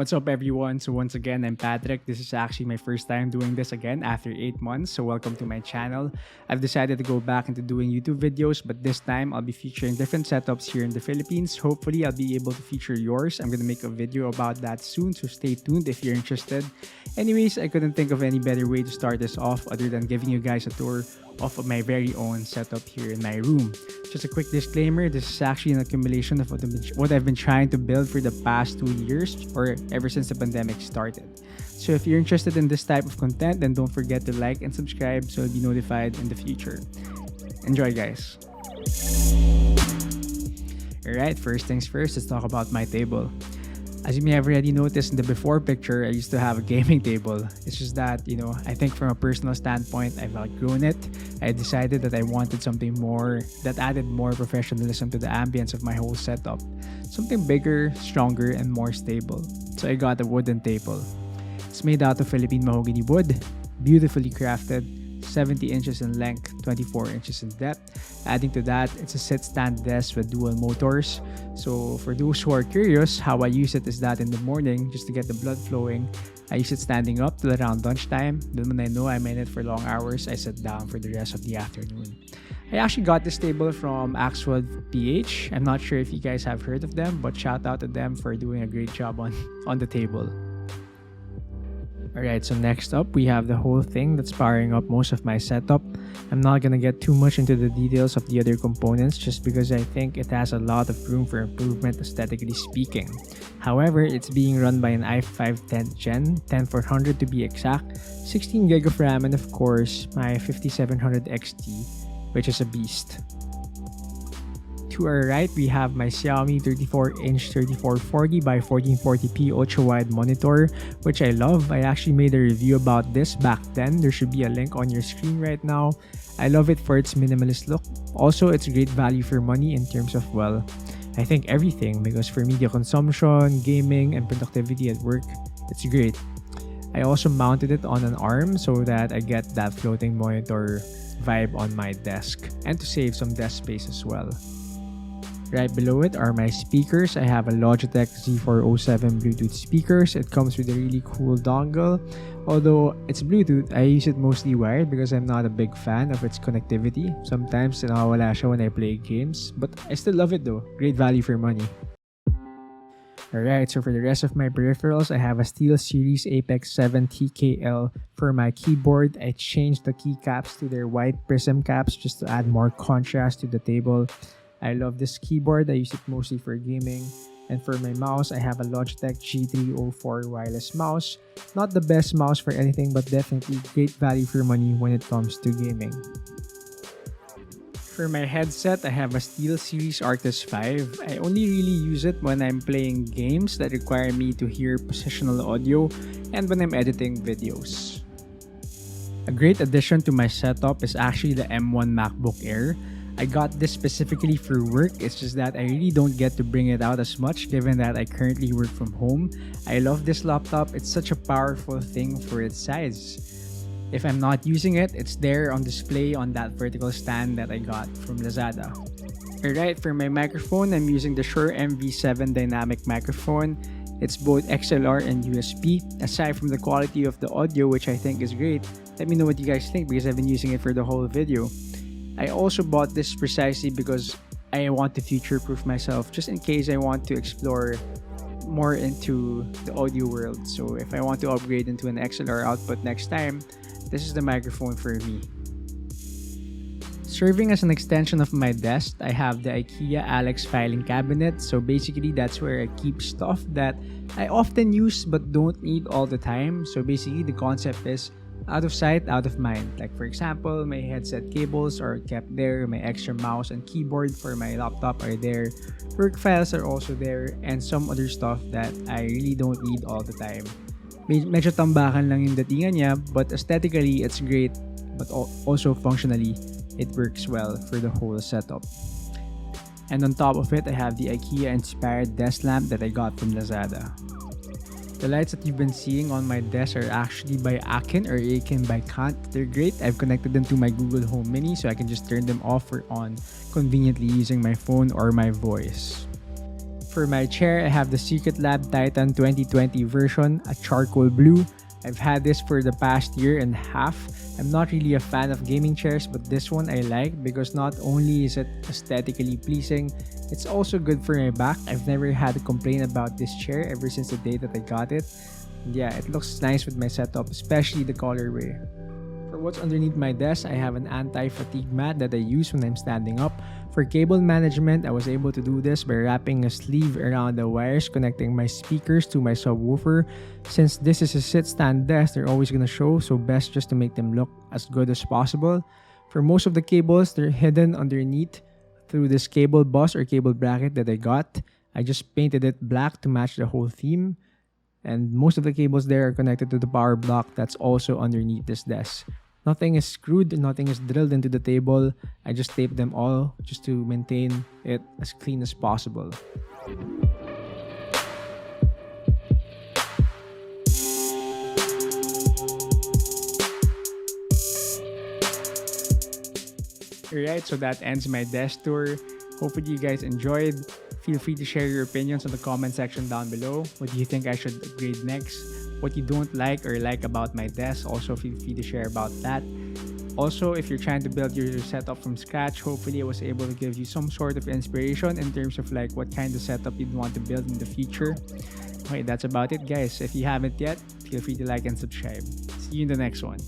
What's up everyone? So once again, I'm Patrick. This is actually my first time doing this again after 8 months. So welcome to my channel. I've decided to go back into doing YouTube videos, but this time I'll be featuring different setups here in the Philippines. Hopefully I'll be able to feature yours. I'm gonna make a video about that soon, so stay tuned if you're interested. Anyways, I couldn't think of any better way to start this off other than giving you guys a tour of my very own setup here in my room. Just a quick disclaimer, this is actually an accumulation of what I've been trying to build for the past 2 years or ever since the pandemic started. So if you're interested in this type of content, then don't forget to like and subscribe so you'll be notified in the future. Enjoy guys! Alright, first things first, let's talk about my table. As you may have already noticed in the before picture, I used to have a gaming table. It's just that, I think from a personal standpoint, I've outgrown it. I decided that I wanted something more that added more professionalism to the ambience of my whole setup. Something bigger, stronger, and more stable. So I got a wooden table. It's made out of Philippine mahogany wood, beautifully crafted, 70 inches in length, 24 inches in depth. Adding to that, it's a sit-stand desk with dual motors. So for those who are curious, how I use it is that in the morning, just to get the blood flowing, I use it standing up till around lunchtime. Then when I know I'm in it for long hours, I sit down for the rest of the afternoon. I actually got this table from Axwood PH. I'm not sure if you guys have heard of them, but shout out to them for doing a great job on the table. Alright, so next up, we have the whole thing that's powering up most of my setup. I'm not gonna get too much into the details of the other components just because I think it has a lot of room for improvement aesthetically speaking. However, it's being run by an i5 10th Gen, 10400 to be exact, 16GB of RAM, and of course, my 5700 XT, which is a beast. To our right, we have my Xiaomi 34-inch 3440 by 1440p ultra-wide monitor, which I love. I actually made a review about this back then. There should be a link on your screen right now. I love it for its minimalist look. Also, it's great value for money in terms of, well, I think everything, because for media consumption, gaming, and productivity at work, it's great. I also mounted it on an arm so that I get that floating monitor vibe on my desk and to save some desk space as well. Right below it are my speakers. I have a Logitech G304 Bluetooth speakers. It comes with a really cool dongle. Although it's Bluetooth, I use it mostly wired because I'm not a big fan of its connectivity. Sometimes nawawala siya when I play games, but I still love it though. Great value for money. Alright, so for the rest of my peripherals, I have a SteelSeries Apex 7 TKL for my keyboard. I changed the keycaps to their white prism caps just to add more contrast to the table. I love this keyboard. I use it mostly for gaming. And for my mouse, I have a Logitech G304 wireless mouse. Not the best mouse for anything, but definitely great value for money when it comes to gaming. For my headset, I have a SteelSeries Arctis 5. I only really use it when I'm playing games that require me to hear positional audio and when I'm editing videos. A great addition to my setup is actually the M1 MacBook Air. I got this specifically for work. It's just that I really don't get to bring it out as much given that I currently work from home. I love this laptop. It's such a powerful thing for its size. If I'm not using it, it's there on display on that vertical stand that I got from Lazada. Alright, for my microphone, I'm using the Shure MV7 dynamic microphone. It's both XLR and USB. Aside from the quality of the audio, which I think is great, let me know what you guys think because I've been using it for the whole video. I also bought this precisely because I want to future-proof myself just in case I want to explore more into the audio world. So if I want to upgrade into an XLR output next time, this is the microphone for me. Serving as an extension of my desk, I have the IKEA Alex filing cabinet. So basically that's where I keep stuff that I often use but don't need all the time. So basically the concept is out of sight, out of mind. Like for example, my headset cables are kept there, my extra mouse and keyboard for my laptop are there, work files are also there, and some other stuff that I really don't need all the time. Medyo tambakan lang yung datingan niya, but aesthetically it's great, but also functionally it works well for the whole setup. And on top of it, I have the IKEA inspired desk lamp that I got from Lazada. The lights that you've been seeing on my desk are actually by Akin or Akin by Kant. They're great. I've connected them to my Google Home Mini so I can just turn them off or on conveniently using my phone or my voice. For my chair, I have the Secretlab Titan 2020 version, a charcoal blue. I've had this for the past year and a half. I'm not really a fan of gaming chairs, but this one I like because not only is it aesthetically pleasing, it's also good for my back. I've never had a complaint about this chair ever since the day that I got it. And yeah, it looks nice with my setup, especially the colorway. For what's underneath my desk, I have an anti-fatigue mat that I use when I'm standing up. For cable management, I was able to do this by wrapping a sleeve around the wires connecting my speakers to my subwoofer. Since this is a sit-stand desk, they're always going to show, so best just to make them look as good as possible. For most of the cables, they're hidden underneath through this cable bus or cable bracket that I got. I just painted it black to match the whole theme. And most of the cables there are connected to the power block that's also underneath this desk. Nothing is screwed, nothing is drilled into the table. I just taped them all just to maintain it as clean as possible. Alright, so that ends my desk tour. Hopefully you guys enjoyed. Feel free to share your opinions in the comment section down below. What do you think I should upgrade next? What you don't like or like about my desk, also feel free to share about that. Also, if you're trying to build your setup from scratch, hopefully I was able to give you some sort of inspiration in terms of like what kind of setup you'd want to build in the future. Okay, that's about it guys. If you haven't yet, feel free to like and subscribe. See you in the next one.